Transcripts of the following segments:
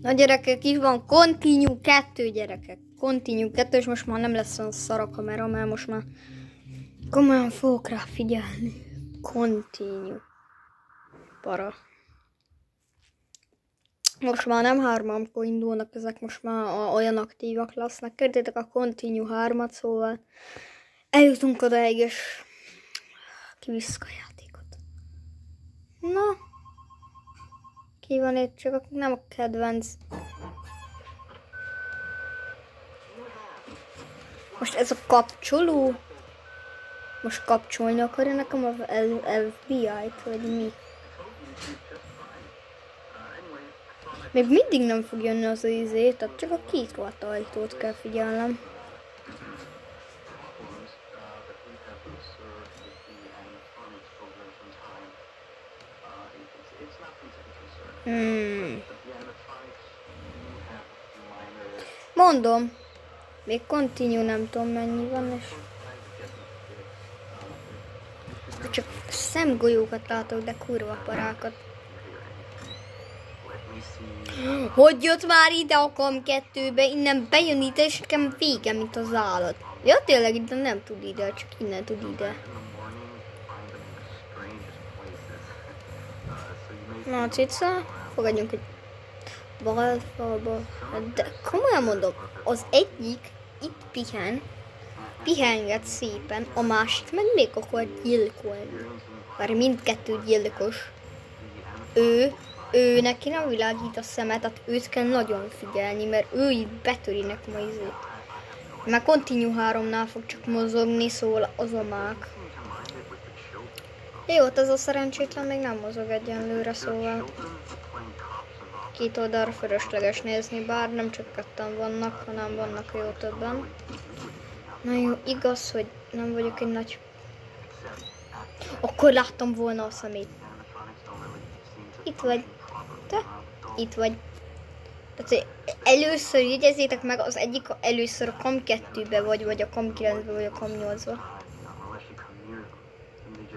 Na gyerekek, itt van Continue 2 gyerekek. Continue 2, és most már nem lesz olyan szar a kamera, mert most már komolyan fogok rá figyelni. Continue. Para. Most már nem 3-kor indulnak ezek, most már olyan aktívak lesznek. Kérdétek a Continue 3-at, szóval eljutunk odaig, és kivisszük a játékot. Na, ki van itt, csak nem a kedvenc. Most ez a kapcsoló. Most kapcsolni akarja nekem az FBI-t, vagy mi? Még mindig nem fog jönni az izé, tehát csak a kinyitolt ajtót kell figyelnem. Mondom, még continue nem tudom mennyi van, és csak szemgolyókat látok, de kurva parákat. Hogy jött már ide a KAM2-be, innen bejön ide, és nekem vége, mint az állat. Ja, tényleg ide nem tud ide, csak innen tud ide. Na, cica, fogadjunk egy balfalba. De komolyan mondom, az egyik itt pihenget szépen, a másik meg még akar gyilkolni. Már mindkettő gyilkos. Ő neki nem világít a szemet, tehát őt kell nagyon figyelni, mert ő itt betöri nekem a izét. Mert Continue 3-nál fog csak mozogni, szóval az a mák. Jó, az a szerencsétlen még nem mozog egyenlőre, szóval két oldalra fölösleges nézni, bár nem csak ketten vannak, hanem vannak jó többen. Na jó, igaz, hogy nem vagyok egy nagy... Akkor láttam volna a szemét. Itt vagy. Te? Itt vagy. Tehát először jegyezzétek meg, az egyik először a KAM2-be vagy a KAM9-be, vagy a KAM8-ba.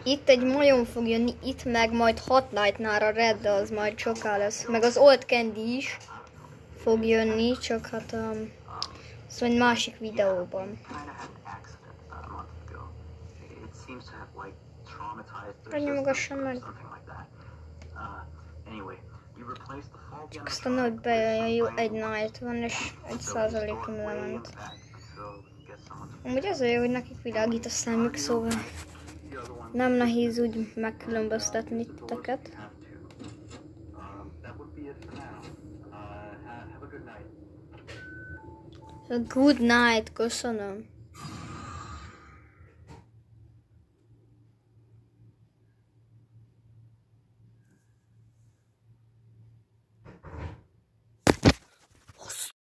Itt egy majom fog jönni, itt meg majd Hot Night-nál a Red, de az majd soká lesz. Meg az Old Candy is fog jönni, csak hát szóval egy másik videóban. Nyomogassam meg. Csak aztán hogy bejön, jó, egy night van, és 1%-on lement. Amúgy az a jó, hogy nekik világít a szemük, szóval nem nehéz úgy megkülönböztetni titeket. Good night, köszönöm.